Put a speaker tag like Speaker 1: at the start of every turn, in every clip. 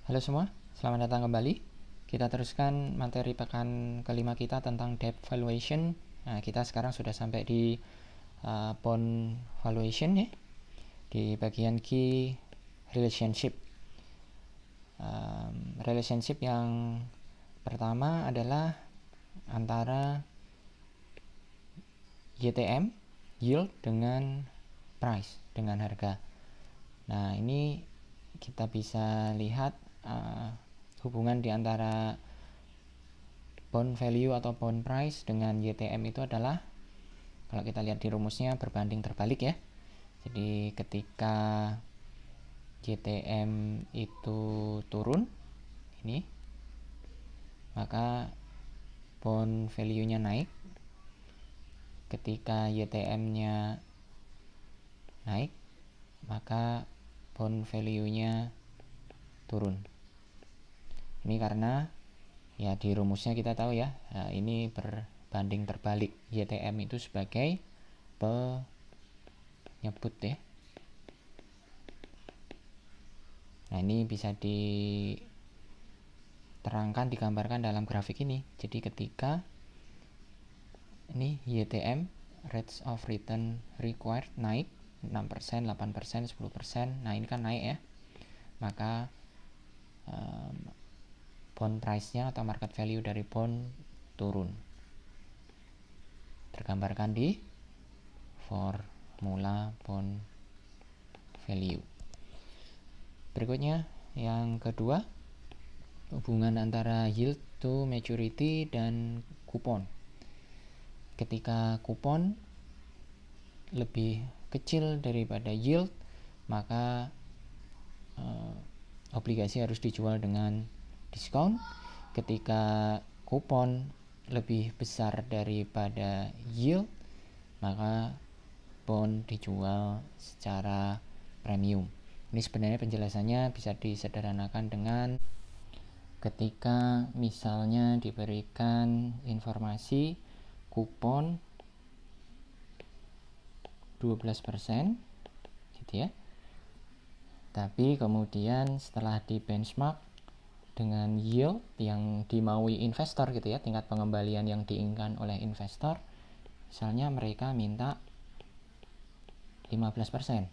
Speaker 1: Halo semua, selamat datang kembali. Kita teruskan materi pekan kelima kita tentang debt valuation. Nah, kita sekarang sudah sampai di bond valuation ya, di bagian key relationship. Relationship yang pertama adalah antara YTM, yield, dengan price, dengan harga. Nah, ini kita bisa lihat hubungan di antara bond value atau bond price dengan YTM itu adalah, kalau kita lihat di rumusnya, berbanding terbalik ya. Jadi ketika YTM itu turun ini, maka bond value-nya naik. Ketika YTM-nya naik, maka bond value-nya turun. Ini karena ya di rumusnya kita tahu ya, ini berbanding terbalik. YTM itu sebagai penyebut ya. Nah, ini bisa diterangkan, digambarkan dalam grafik ini. Jadi ketika ini YTM, rates of return required, naik 6%, 8%, 10%. Nah, ini kan naik ya. Maka bond price-nya atau market value dari bond turun. Tergambarkan di formula bond value. Berikutnya, yang kedua, hubungan antara yield to maturity dan kupon. Ketika kupon lebih kecil daripada yield, maka obligasi harus dijual dengan diskon. Ketika kupon lebih besar daripada yield, maka bond dijual secara premium. Ini sebenarnya penjelasannya bisa disederhanakan dengan ketika misalnya diberikan informasi kupon 12% gitu ya. Tapi kemudian setelah di benchmark dengan yield yang dimaui investor gitu ya, tingkat pengembalian yang diinginkan oleh investor, misalnya mereka minta 15%.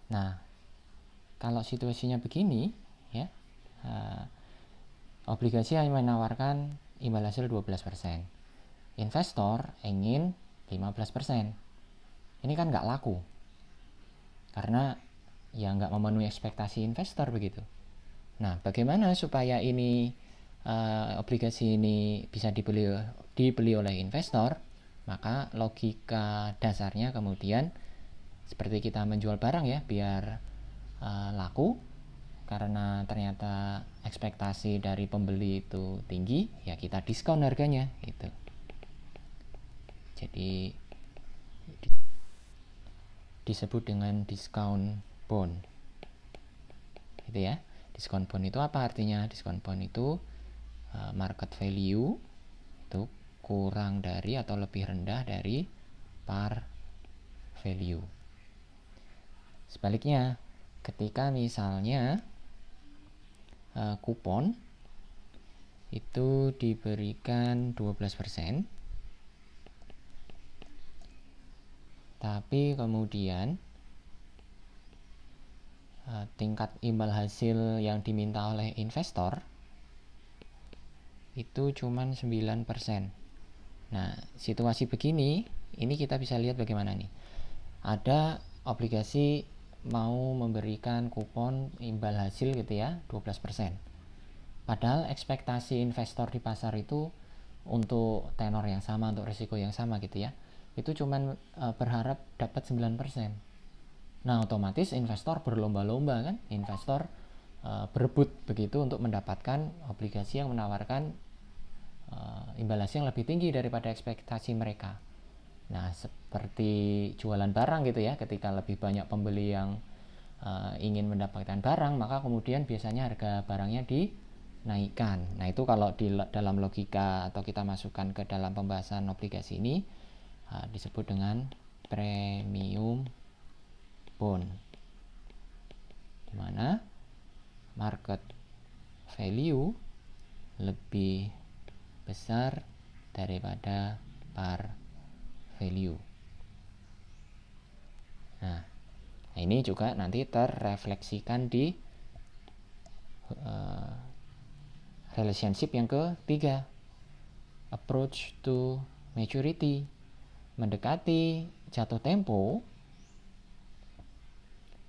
Speaker 1: Nah, kalau situasinya begini ya, obligasi hanya menawarkan imbal hasil 12%. Investor ingin 15%. Ini kan nggak laku, karena ya nggak memenuhi ekspektasi investor begitu. Nah, bagaimana supaya ini obligasi ini bisa dibeli oleh investor? Maka logika dasarnya kemudian seperti kita menjual barang ya, biar laku, karena ternyata ekspektasi dari pembeli itu tinggi, ya kita diskon harganya gitu. Jadi disebut dengan diskon bond gitu ya. Diskon bond itu apa artinya? Diskon bond itu market value itu kurang dari atau lebih rendah dari par value. Sebaliknya, ketika misalnya kupon itu diberikan 12%, tapi kemudian tingkat imbal hasil yang diminta oleh investor itu cuma 9%. Nah, situasi begini, ini kita bisa lihat bagaimana nih. Ada obligasi mau memberikan kupon imbal hasil gitu ya, 12%. Padahal ekspektasi investor di pasar itu untuk tenor yang sama, untuk risiko yang sama gitu ya, itu cuma berharap dapat 9%. Nah, otomatis investor berlomba-lomba kan, investor berebut begitu untuk mendapatkan obligasi yang menawarkan imbal hasil yang lebih tinggi daripada ekspektasi mereka. Nah, seperti jualan barang gitu ya, ketika lebih banyak pembeli yang ingin mendapatkan barang, maka kemudian biasanya harga barangnya dinaikkan. Nah, itu kalau di dalam logika atau kita masukkan ke dalam pembahasan obligasi ini disebut dengan premium bond, dimana market value lebih besar daripada par value. Nah, ini juga nanti terrefleksikan di relationship yang ketiga, approach to maturity, mendekati jatuh tempo,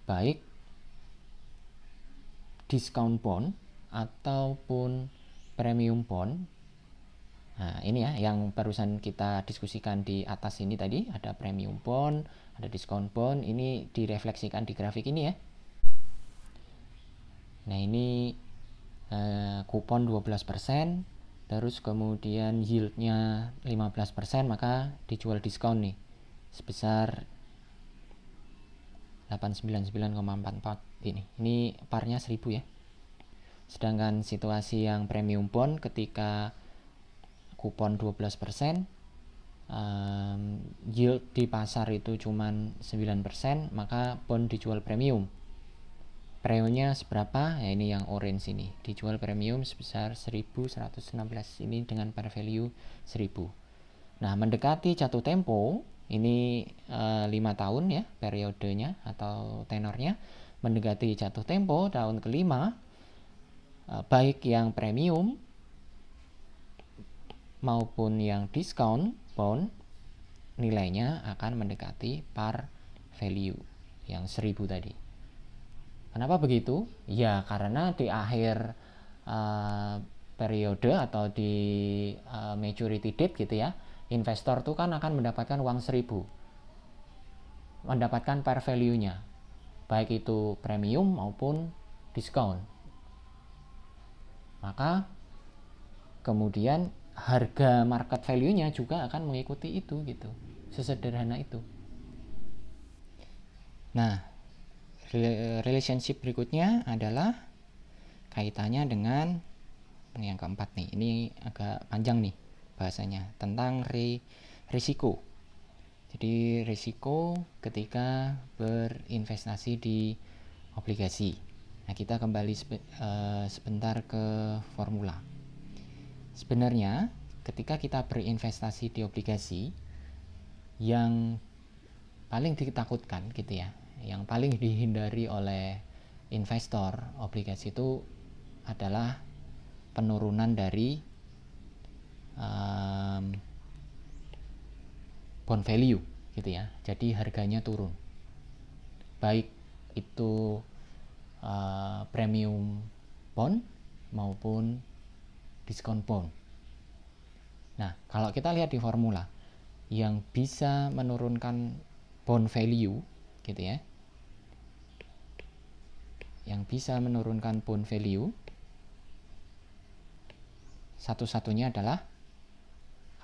Speaker 1: baik discount bond ataupun premium bond. Nah, ini ya yang barusan kita diskusikan di atas ini tadi, ada premium bond, ada discount bond, ini direfleksikan di grafik ini ya. Nah, ini kupon 12%, terus kemudian yieldnya 15%, maka dijual diskon nih sebesar 899,44 ini. Ini parnya 1000 ya. Sedangkan situasi yang premium bond ketika kupon 12%, yield di pasar itu cuman 9%, maka bond dijual premium. Premiumnya seberapa? Ya ini yang orange ini. Dijual premium sebesar 1116. Ini dengan par value 1000. Nah, mendekati jatuh tempo, ini 5 tahun ya periodenya atau tenornya. Mendekati jatuh tempo tahun kelima, baik yang premium maupun yang discount bond, nilainya akan mendekati par value yang 1000 tadi. Kenapa begitu? Ya karena di akhir periode atau di maturity date gitu ya, investor tuh kan akan mendapatkan uang 1000, mendapatkan par value-nya, baik itu premium maupun diskon. Maka kemudian harga market value-nya juga akan mengikuti itu gitu. Sesederhana itu. Nah, relationship berikutnya adalah kaitannya dengan yang keempat nih. Ini agak panjang nih bahasanya, tentang risiko. Jadi risiko ketika berinvestasi di obligasi. Nah, kita kembali sebentar ke formula. Sebenarnya ketika kita berinvestasi di obligasi, yang paling ditakutkan gitu ya, yang paling dihindari oleh investor obligasi itu adalah penurunan dari bond value gitu ya. Jadi harganya turun, baik itu premium bond maupun diskon bond. Nah, kalau kita lihat di formula, yang bisa menurunkan bond value gitu ya, yang bisa menurunkan bond value satu-satunya adalah,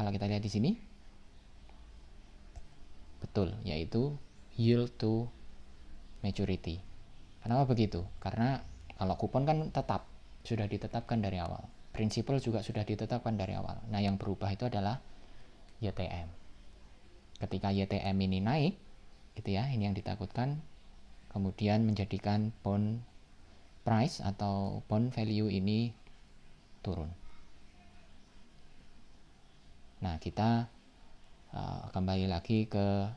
Speaker 1: kalau kita lihat di sini, betul, yaitu yield to maturity. Kenapa begitu? Karena kalau kupon kan tetap, sudah ditetapkan dari awal. Prinsipal juga sudah ditetapkan dari awal. Nah, yang berubah itu adalah YTM. Ketika YTM ini naik, gitu ya, ini yang ditakutkan, kemudian menjadikan bond price atau bond value ini turun. Nah, kita kembali lagi ke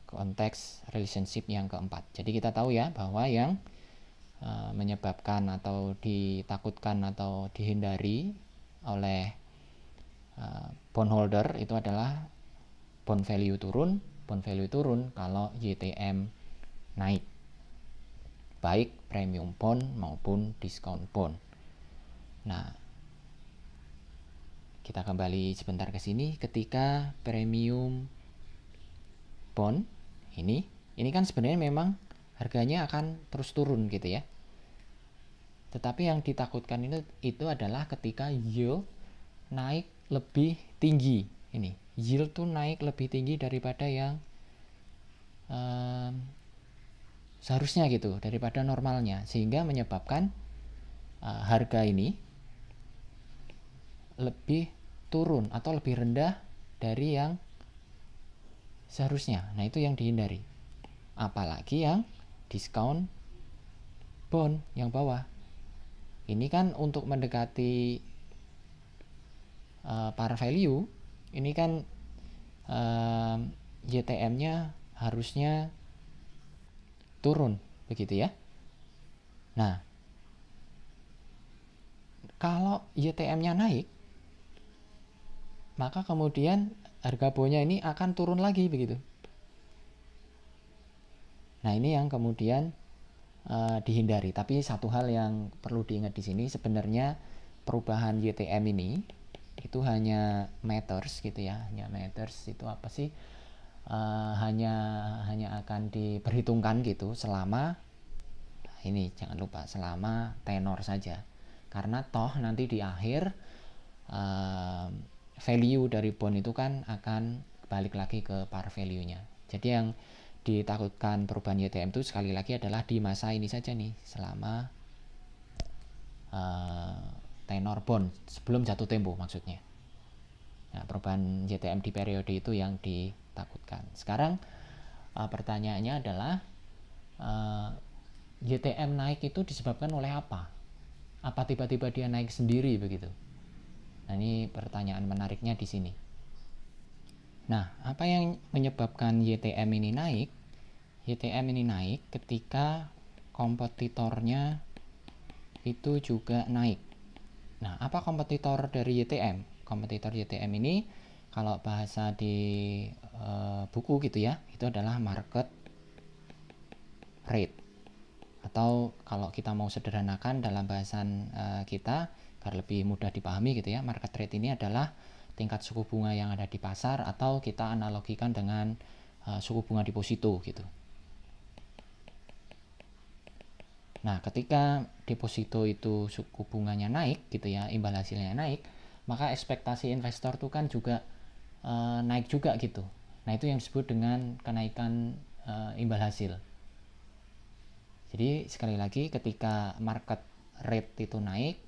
Speaker 1: konteks relationship yang keempat. Jadi kita tahu ya bahwa yang menyebabkan atau ditakutkan atau dihindari oleh bondholder itu adalah bond value turun. Bond value turun kalau YTM naik, baik premium bond maupun discount bond. Nah, kita kembali sebentar ke sini. Ketika premium bond ini kan sebenarnya memang harganya akan terus turun gitu ya. Tetapi yang ditakutkan itu adalah ketika yield naik lebih tinggi. Ini yield tuh naik lebih tinggi daripada yang seharusnya gitu, daripada normalnya, sehingga menyebabkan harga ini lebih turun atau lebih rendah dari yang seharusnya. Nah, itu yang dihindari. Apalagi yang discount bond yang bawah. Ini kan untuk mendekati par value, ini kan YTM-nya harusnya turun, begitu ya. Nah, kalau YTM-nya naik, maka kemudian harga bonnya ini akan turun lagi, begitu. Nah, ini yang kemudian dihindari. Tapi satu hal yang perlu diingat di sini, sebenarnya perubahan YTM ini itu hanya matters gitu ya. Hanya matters itu apa sih? Hanya akan diperhitungkan gitu selama ini, jangan lupa, selama tenor saja. Karena toh nanti di akhir value dari bond itu kan akan balik lagi ke par value-nya. Jadi yang ditakutkan perubahan YTM itu sekali lagi adalah di masa ini saja nih, selama tenor bond sebelum jatuh tempo maksudnya. Nah, perubahan YTM di periode itu yang ditakutkan. Sekarang pertanyaannya adalah YTM naik itu disebabkan oleh apa? Apa tiba-tiba dia naik sendiri begitu? Nah, ini pertanyaan menariknya di sini. Nah, apa yang menyebabkan YTM ini naik? YTM ini naik ketika kompetitornya itu juga naik. Nah, apa kompetitor dari YTM? Kompetitor YTM ini kalau bahasa di buku gitu ya, itu adalah market rate. Atau kalau kita mau sederhanakan dalam bahasan kita agar lebih mudah dipahami gitu ya, market rate ini adalah tingkat suku bunga yang ada di pasar, atau kita analogikan dengan suku bunga deposito gitu. Nah, ketika deposito itu suku bunganya naik gitu ya, imbal hasilnya naik, maka ekspektasi investor tuh kan juga naik juga gitu. Nah, itu yang disebut dengan kenaikan imbal hasil. Jadi sekali lagi, ketika market rate itu naik,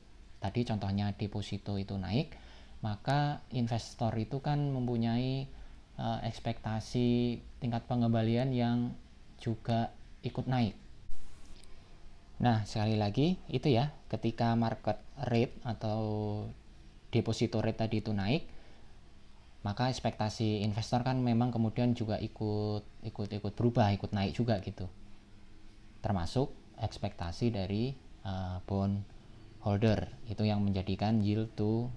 Speaker 1: tadi contohnya deposito itu naik, maka investor itu kan mempunyai ekspektasi tingkat pengembalian yang juga ikut naik. Nah, sekali lagi itu ya, ketika market rate atau deposito rate tadi itu naik, maka ekspektasi investor kan memang kemudian juga ikut berubah, ikut naik juga gitu. Termasuk ekspektasi dari bond holder, itu yang menjadikan yield to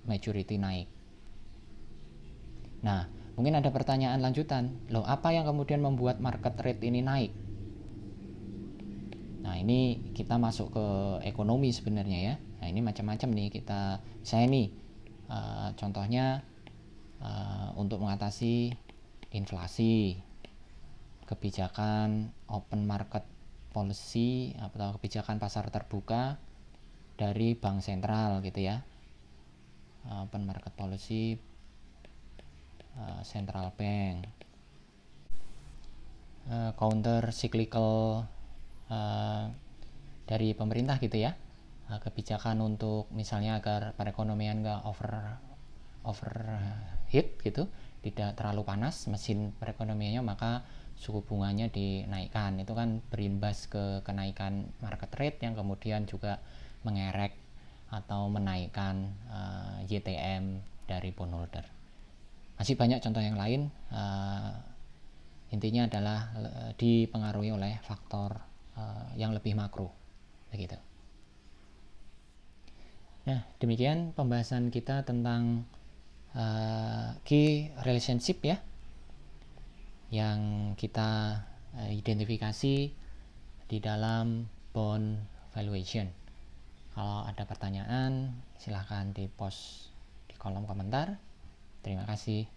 Speaker 1: maturity naik. Nah, mungkin ada pertanyaan lanjutan, loh apa yang kemudian membuat market rate ini naik? Nah, ini kita masuk ke ekonomi sebenarnya ya. Nah, ini macam-macam nih kita, saya nih contohnya untuk mengatasi inflasi, kebijakan open market policy atau kebijakan pasar terbuka dari bank sentral gitu ya. Open market policy central bank, counter cyclical dari pemerintah gitu ya, kebijakan untuk misalnya agar perekonomian nggak overheat gitu, tidak terlalu panas mesin perekonomiannya, maka suku bunganya dinaikkan. Itu kan berimbas ke kenaikan market rate yang kemudian juga mengerek atau menaikkan YTM dari bondholder. Masih banyak contoh yang lain. Intinya adalah dipengaruhi oleh faktor yang lebih makro begitu. Nah, demikian pembahasan kita tentang key relationship ya, yang kita identifikasi di dalam bond valuation. Kalau ada pertanyaan, silahkan di post di kolom komentar. Terima kasih.